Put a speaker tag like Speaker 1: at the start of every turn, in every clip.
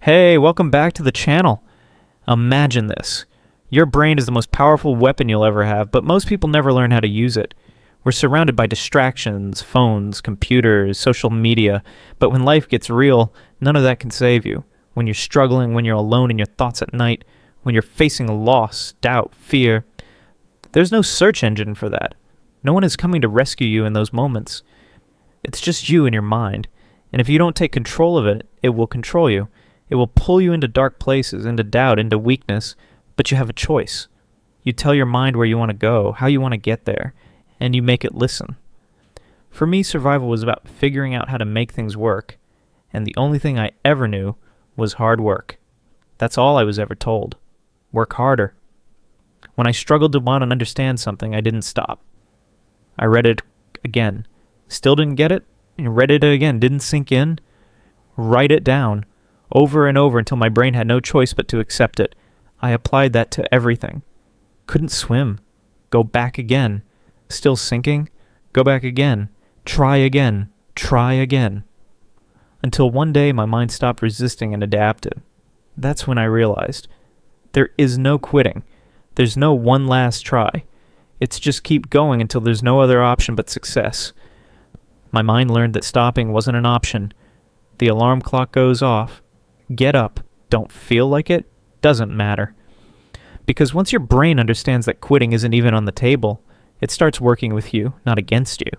Speaker 1: Hey, welcome back to the channel. Imagine this. Your brain is the most powerful weapon you'll ever have, but most people never learn how to use it. We're surrounded by distractions, phones, computers, social media, but when life gets real, none of that can save you. When you're struggling, when you're alone in your thoughts at night, when you're facing loss, doubt, fear, there's no search engine for that. No one is coming to rescue you in those moments. It's just you and your mind, and if you don't take control of it, it will control you. It will pull you into dark places, into doubt, into weakness, but you have a choice. You tell your mind where you want to go, how you want to get there, and you make it listen. For me, survival was about figuring out how to make things work, and the only thing I ever knew was hard work. That's all I was ever told. Work harder. When I struggled to want to understand something, I didn't stop. I read it again. Still didn't get it, and read it again. Didn't sink in. Write it down. Over and over until my brain had no choice but to accept it. I applied that to everything. Couldn't swim. Go back again. Still sinking? Go back again. Try again. Try again. Until one day my mind stopped resisting and adapted. That's when I realized there is no quitting. There's no one last try. It's just keep going until there's no other option but success. My mind learned that stopping wasn't an option. The alarm clock goes off. Get up. Don't feel like it? Doesn't matter. Because once your brain understands that quitting isn't even on the table, it starts working with you, not against you.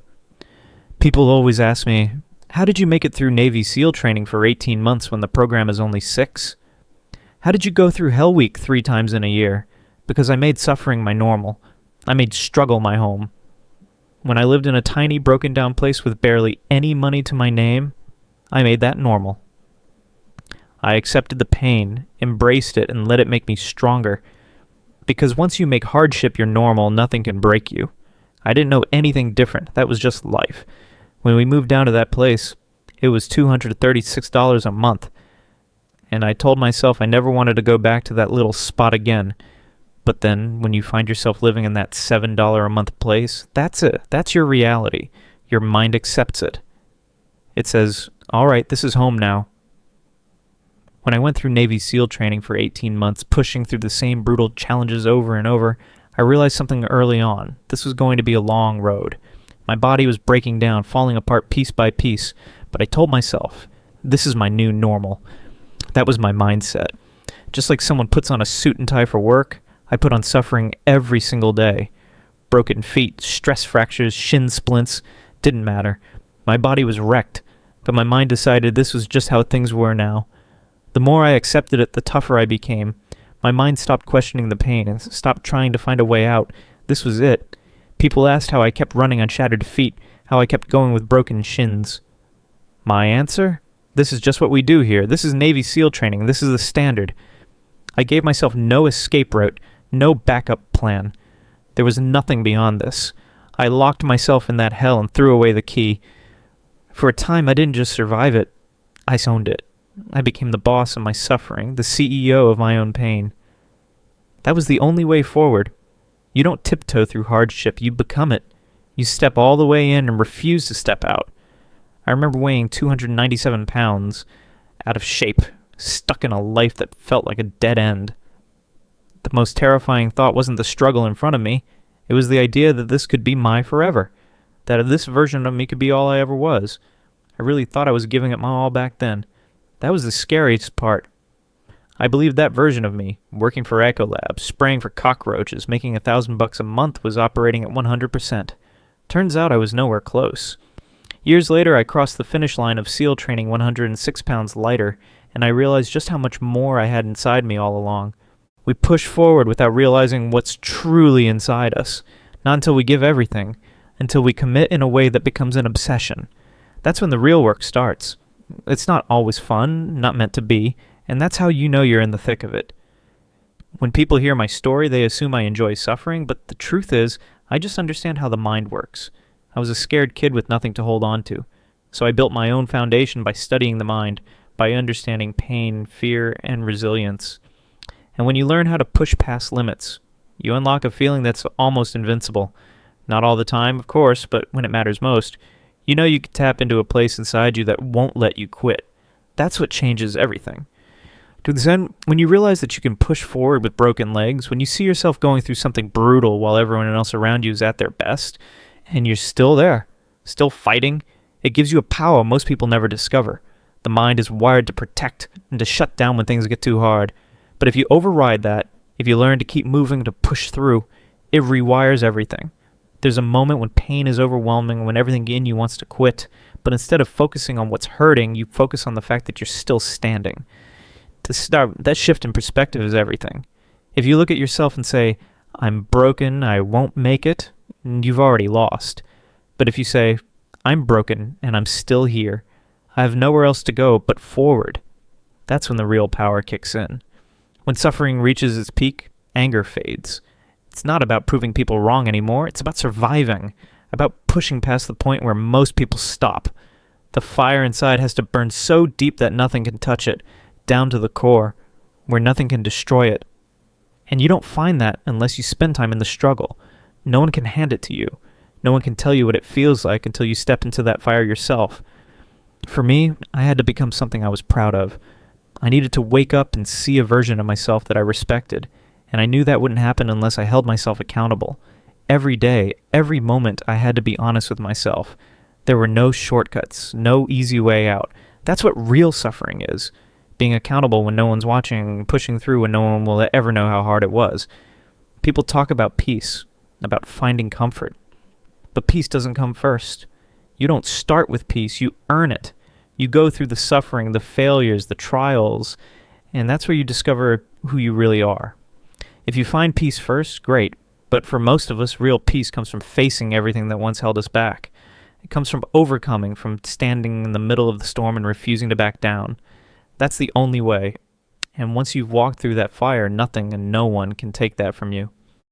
Speaker 1: People always ask me, how did you make it through Navy SEAL training for 18 months when the program is only 6? How did you go through Hell Week 3 times in a year? Because I made suffering my normal. I made struggle my home. When I lived in a tiny, broken down place with barely any money to my name, I made that normal. I accepted the pain, embraced it, and let it make me stronger. Because once you make hardship your normal, nothing can break you. I didn't know anything different. That was just life. When we moved down to that place, it was $236 a month. And I told myself I never wanted to go back to that little spot again. But then, when you find yourself living in that $7 a month place, that's it. That's your reality. Your mind accepts it. It says, all right, this is home now. When I went through Navy SEAL training for 18 months, pushing through the same brutal challenges over and over, I realized something early on. This was going to be a long road. My body was breaking down, falling apart piece by piece, but I told myself, this is my new normal. That was my mindset. Just like someone puts on a suit and tie for work, I put on suffering every single day. Broken feet, stress fractures, shin splints, didn't matter. My body was wrecked, but my mind decided this was just how things were now. The more I accepted it, the tougher I became. My mind stopped questioning the pain and stopped trying to find a way out. This was it. People asked how I kept running on shattered feet, how I kept going with broken shins. My answer? This is just what we do here. This is Navy SEAL training. This is the standard. I gave myself no escape route, no backup plan. There was nothing beyond this. I locked myself in that hell and threw away the key. For a time, I didn't just survive it. I owned it. I became the boss of my suffering, the CEO of my own pain. That was the only way forward. You don't tiptoe through hardship, you become it. You step all the way in and refuse to step out. I remember weighing 297 pounds, out of shape, stuck in a life that felt like a dead end. The most terrifying thought wasn't the struggle in front of me. It was the idea that this could be my forever, that this version of me could be all I ever was. I really thought I was giving it my all back then. That was the scariest part. I believed that version of me, working for Ecolab, spraying for cockroaches, making $1,000 a month, was operating at 100%. Turns out I was nowhere close. Years later, I crossed the finish line of SEAL training 106 pounds lighter, and I realized just how much more I had inside me all along. We push forward without realizing what's truly inside us. Not until we give everything, until we commit in a way that becomes an obsession. That's when the real work starts. It's not always fun, not meant to be, and that's how you know you're in the thick of it. When people hear my story, they assume I enjoy suffering, but the truth is, I just understand how the mind works. I was a scared kid with nothing to hold on to, so I built my own foundation by studying the mind, by understanding pain, fear, and resilience. And when you learn how to push past limits, you unlock a feeling that's almost invincible. Not all the time, of course, but when it matters most. You know you can tap into a place inside you that won't let you quit. That's what changes everything. Then, when you realize that you can push forward with broken legs, when you see yourself going through something brutal while everyone else around you is at their best, and you're still there, still fighting, it gives you a power most people never discover. The mind is wired to protect and to shut down when things get too hard. But if you override that, if you learn to keep moving, to push through, it rewires everything. There's a moment when pain is overwhelming, when everything in you wants to quit, but instead of focusing on what's hurting, you focus on the fact that you're still standing. That shift in perspective is everything. If you look at yourself and say, I'm broken, I won't make it, you've already lost. But if you say, I'm broken and I'm still here, I have nowhere else to go but forward, that's when the real power kicks in. When suffering reaches its peak, anger fades. It's not about proving people wrong anymore, it's about surviving, about pushing past the point where most people stop. The fire inside has to burn so deep that nothing can touch it, down to the core, where nothing can destroy it. And you don't find that unless you spend time in the struggle. No one can hand it to you. No one can tell you what it feels like until you step into that fire yourself. For me, I had to become something I was proud of. I needed to wake up and see a version of myself that I respected, and I knew that wouldn't happen unless I held myself accountable. Every day, every moment, I had to be honest with myself. There were no shortcuts, no easy way out. That's what real suffering is. Being accountable when no one's watching, pushing through when no one will ever know how hard it was. People talk about peace, about finding comfort. But peace doesn't come first. You don't start with peace, you earn it. You go through the suffering, the failures, the trials, and that's where you discover who you really are. If you find peace first, great. But for most of us, real peace comes from facing everything that once held us back. It comes from overcoming, from standing in the middle of the storm and refusing to back down. That's the only way. And once you've walked through that fire, nothing and no one can take that from you.